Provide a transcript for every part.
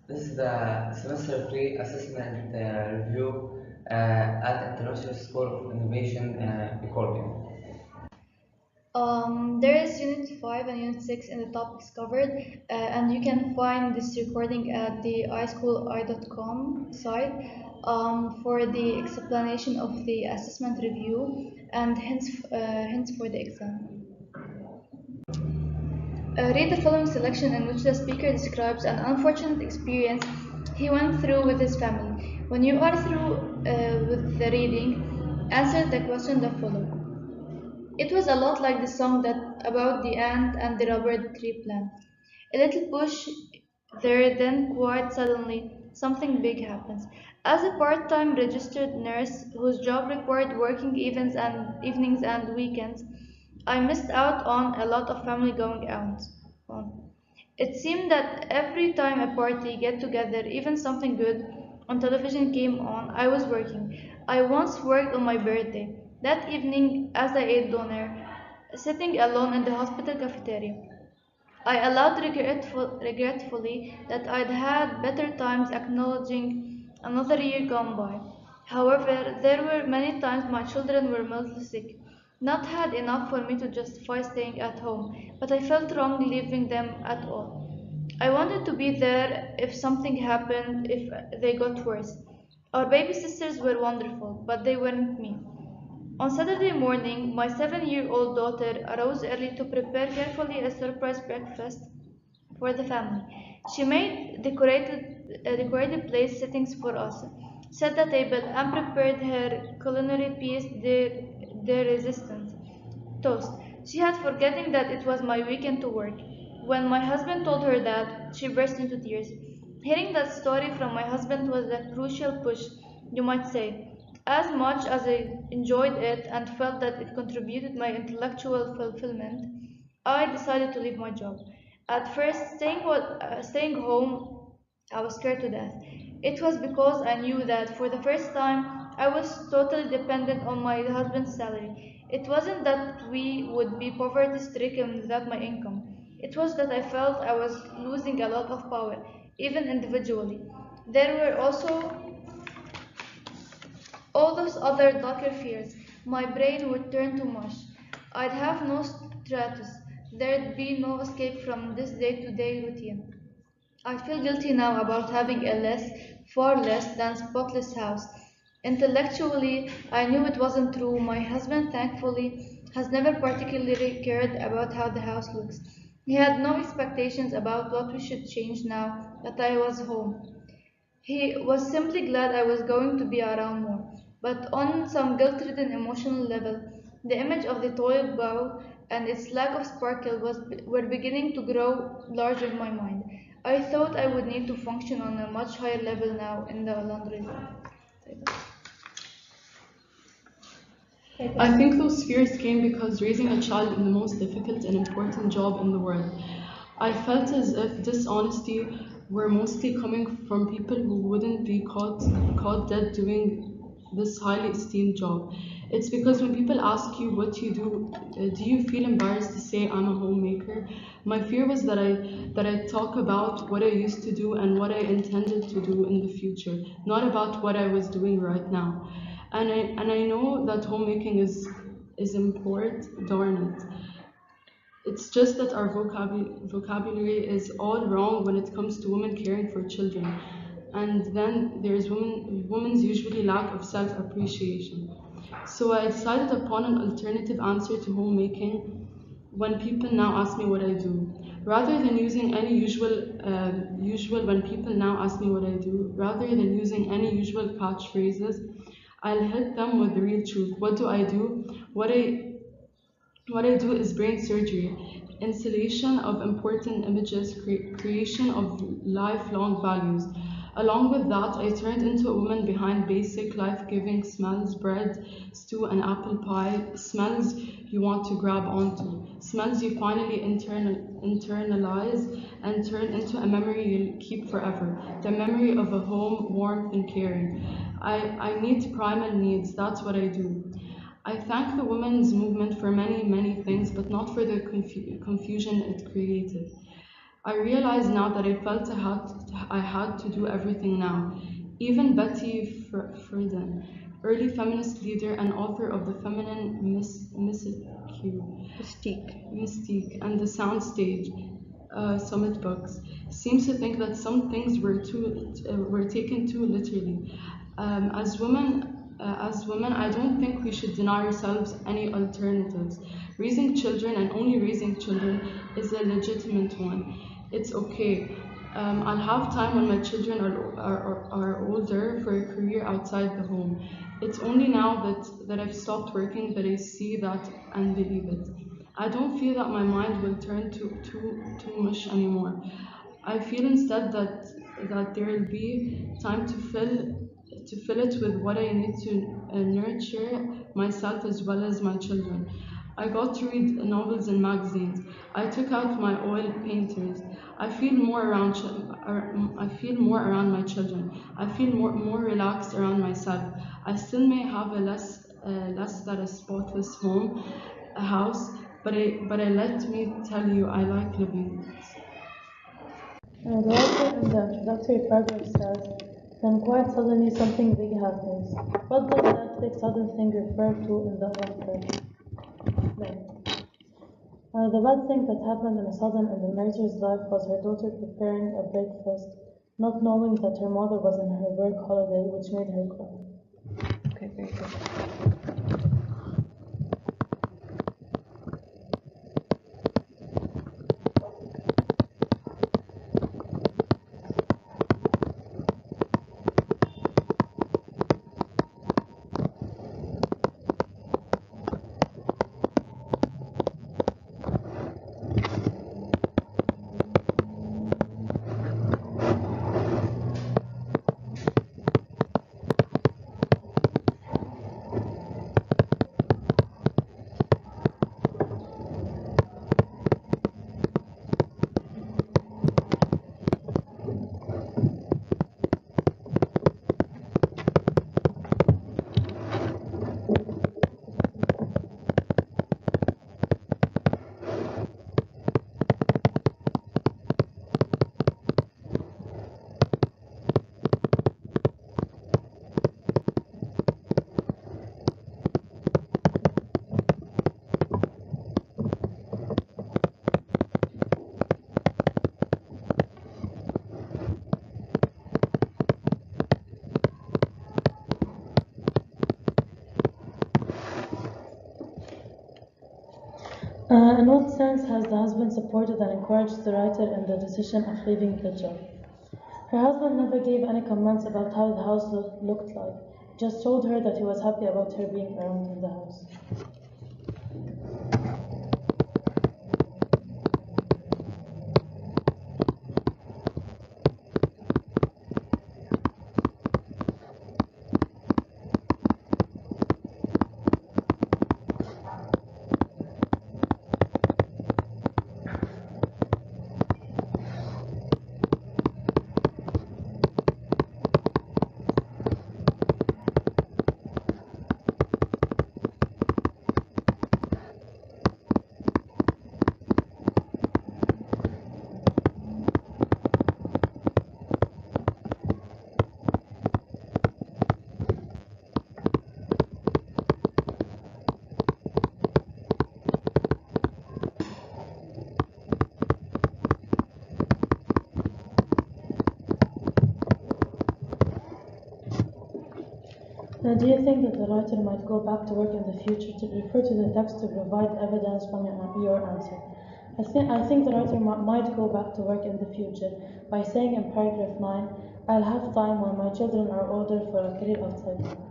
This is the semester free assessment review at International School of Innovation Recording. There is Unit 5 and Unit 6 in the topics covered, and you can find this recording at the iSchoolI.com site for the explanation of the assessment review and hints for the exam. Read the following selection in which the speaker describes an unfortunate experience he went through with his family. When you are through with the reading, answer the question that follows. It was a lot like the song that about the ant and the rubber tree plant. A little push there, then quite suddenly, something big happens. As a part-time registered nurse whose job required working evenings and weekends, I missed out on a lot of family going out. On. It seemed that every time a party, get together, even something good on television came on, I was working. I once worked on my birthday. That evening, as I ate dinner, sitting alone in the hospital cafeteria, I allowed regretfully that I'd had better times acknowledging another year gone by. However, there were many times my children were mildly sick, not had enough for me to justify staying at home, but I felt wrong leaving them at all. I wanted to be there if something happened, if they got worse. Our baby sisters were wonderful, but they weren't me. On Saturday morning, my 7-year-old daughter arose early to prepare carefully a surprise breakfast for the family. She made decorated place settings for us, set the table, and prepared her culinary piece de resistance toast. She had forgotten that it was my weekend to work. When my husband told her that, she burst into tears. Hearing that story from my husband was a crucial push, you might say. As much as I enjoyed it and felt that it contributed my intellectual fulfillment, I decided to leave my job. At first, staying home, I was scared to death. It was because I knew that for the first time, I was totally dependent on my husband's salary. It wasn't that we would be poverty stricken without my income. It was that I felt I was losing a lot of power, even individually. There were also all those other darker fears. My brain would turn to mush. I'd have no stratus. There'd be no escape from this day to day routine. I feel guilty now about having a far less than spotless house. Intellectually, I knew it wasn't true. My husband, thankfully, has never particularly cared about how the house looks. He had no expectations about what we should change now that I was home. He was simply glad I was going to be around more. But on some guilt-ridden emotional level, the image of the toy bow and its lack of sparkle were beginning to grow larger in my mind. I thought I would need to function on a much higher level now in the laundry room. I think those fears came because raising a child is the most difficult and important job in the world. I felt as if dishonesty were mostly coming from people who wouldn't be caught dead doing this highly esteemed job. It's because when people ask you what you do you feel embarrassed to say I'm a homemaker? My fear was that I talk about what I used to do and what I intended to do in the future, not about what I was doing right now. And I know that homemaking is important, darn it. It's just that our vocabulary is all wrong when it comes to women caring for children. And then there's women's usually lack of self-appreciation. So I decided upon an alternative answer to homemaking when people now ask me what I do. Rather than using any usual when people now ask me what I do, rather than using any usual catchphrases, I'll hit them with the real truth. What do I do? What I do is brain surgery, installation of important images, creation of lifelong values. Along with that, I turned into a woman behind basic life-giving smells, bread, stew, and apple pie, smells you want to grab onto, smells you finally internalize and turn into a memory you'll keep forever, the memory of a home, warmth, and caring. I meet primal needs, that's what I do. I thank the women's movement for many, many things, but not for the confusion it created. I realize now that I felt I had to do everything now. Even Betty Friedan, early feminist leader and author of The Feminine Mystique and The Soundstage Summit books, seems to think that some things were taken too literally. As women, I don't think we should deny ourselves any alternatives. Raising children and only raising children is a legitimate one. It's okay. I'll have time when my children are older for a career outside the home. It's only now that I've stopped working that I see that and believe it. I don't feel that my mind will turn to mush anymore. I feel instead that there will be time to fill it with what I need to nurture myself as well as my children. I got to read novels and magazines. I took out my oil painters. I feel more around my children. I feel more relaxed around myself. I still may have a less than a spotless home, a house, but I let me tell you, I like living. The author in the introductory paragraph says, then quite suddenly something big happens. What does that big sudden thing refer to in the author? The bad thing that happened in a sudden in the narrator's life was her daughter preparing a breakfast, not knowing that her mother was on her work holiday, which made her cry. Okay, very good. In what sense has the husband supported and encouraged the writer in the decision of leaving the job? Her husband never gave any comments about how the house looked like, just told her that he was happy about her being around in the house. Do you think that the writer might go back to work in the future to refer to the text to provide evidence from your answer? I think the writer might go back to work in the future by saying in paragraph 9, I'll have time when my children are older for a career outside home.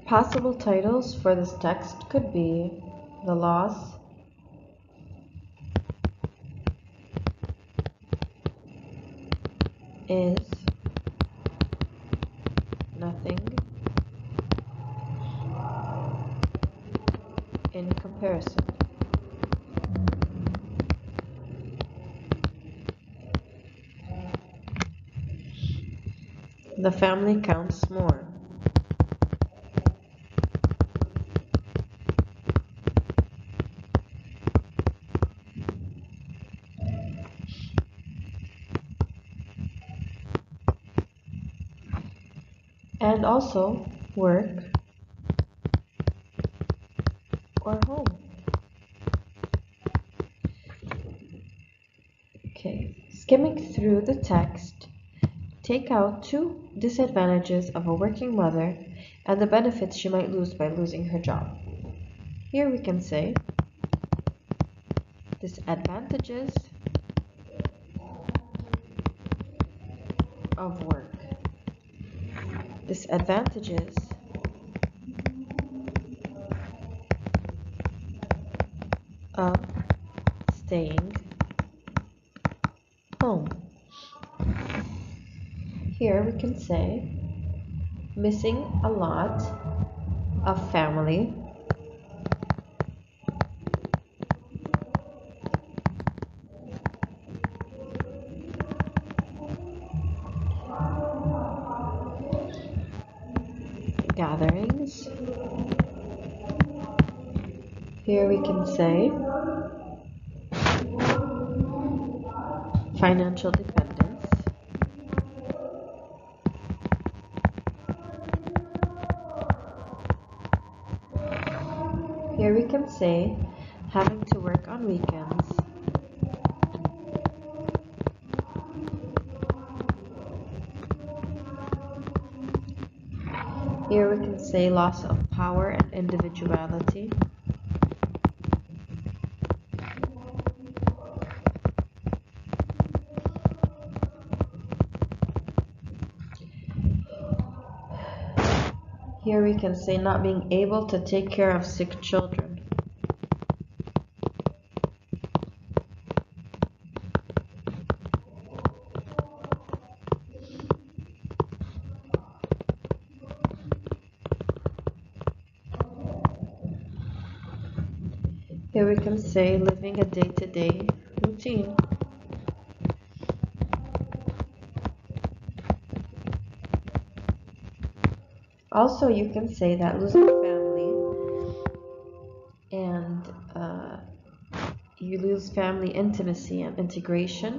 Possible titles for this text could be The Loss is Nothing in Comparison. The Family Counts More. And also work or home. Okay, skimming through the text, take out 2 disadvantages of a working mother and the benefits she might lose by losing her job. Here we can say disadvantages of work. Disadvantages of staying home. Here we can say missing a lot of family gatherings. Here we can say financial dependence. Here we can say having to work on weekends. Here we can say loss of power and individuality. Here we can say not being able to take care of sick children. Here we can say living a day-to-day routine. Also, you can say that losing family and you lose family intimacy and integration.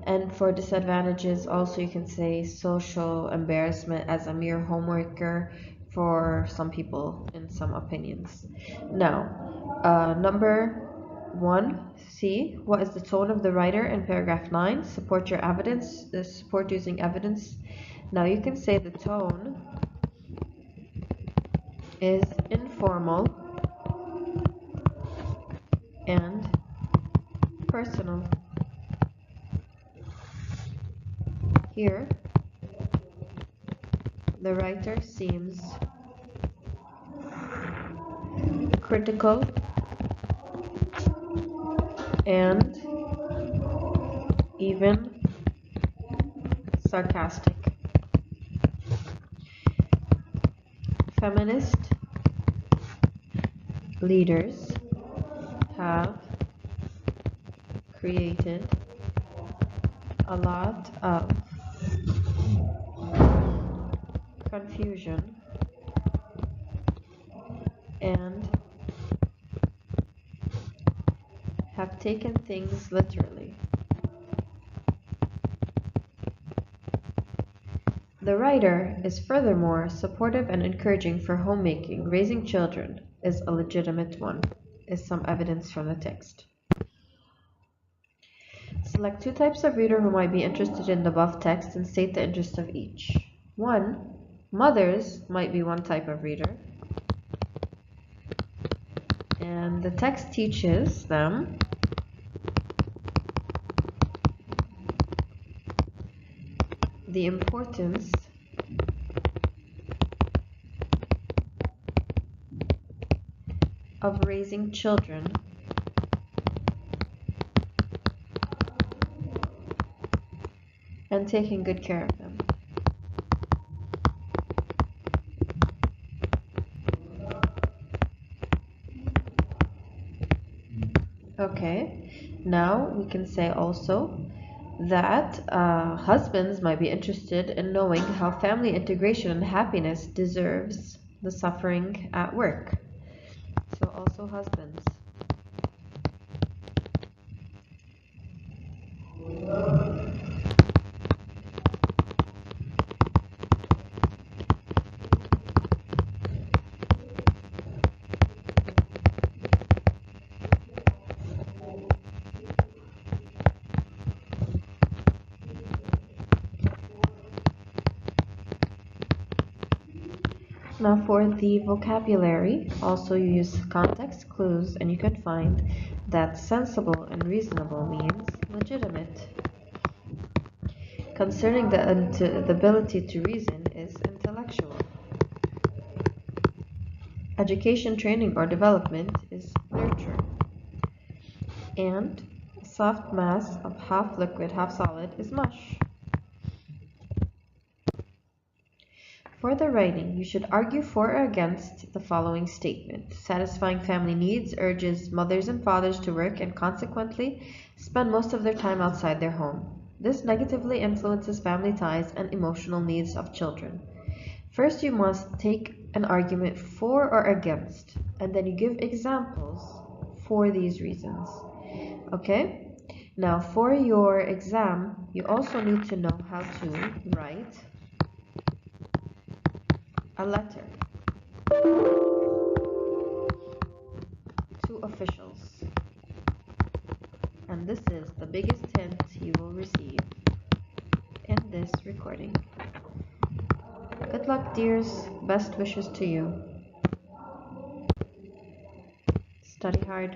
And for disadvantages, also you can say social embarrassment as a mere homeworker for some people in some opinions. Now, number 1C, what is the tone of the writer in paragraph 9? Support your evidence, support using evidence. Now you can say the tone is informal and personal. Here, the writer seems critical and even sarcastic. Feminist leaders have created a lot of confusion and have taken things literally. The writer is furthermore supportive and encouraging for homemaking. Raising children is a legitimate one, is some evidence from the text. Select 2 types of reader who might be interested in the above text and state the interest of each. 1. Mothers might be one type of reader. And the text teaches them the importance of raising children and taking good care of them. Okay, now we can say also that husbands might be interested in knowing how family integration and happiness deserves the suffering at work. So also husbands. Now for the vocabulary, also use context clues, and you can find that sensible and reasonable means legitimate. Concerning the ability to reason is intellectual. Education, training, or development is nurture. And a soft mass of half liquid, half solid is mush. For the writing, you should argue for or against the following statement. Satisfying family needs urges mothers and fathers to work and consequently spend most of their time outside their home. This negatively influences family ties and emotional needs of children. First, you must take an argument for or against, and then you give examples for these reasons. Okay? Now, for your exam, you also need to know how to write a letter to officials. And this is the biggest hint you will receive in this recording. Good luck, dears. Best wishes to you. Study hard.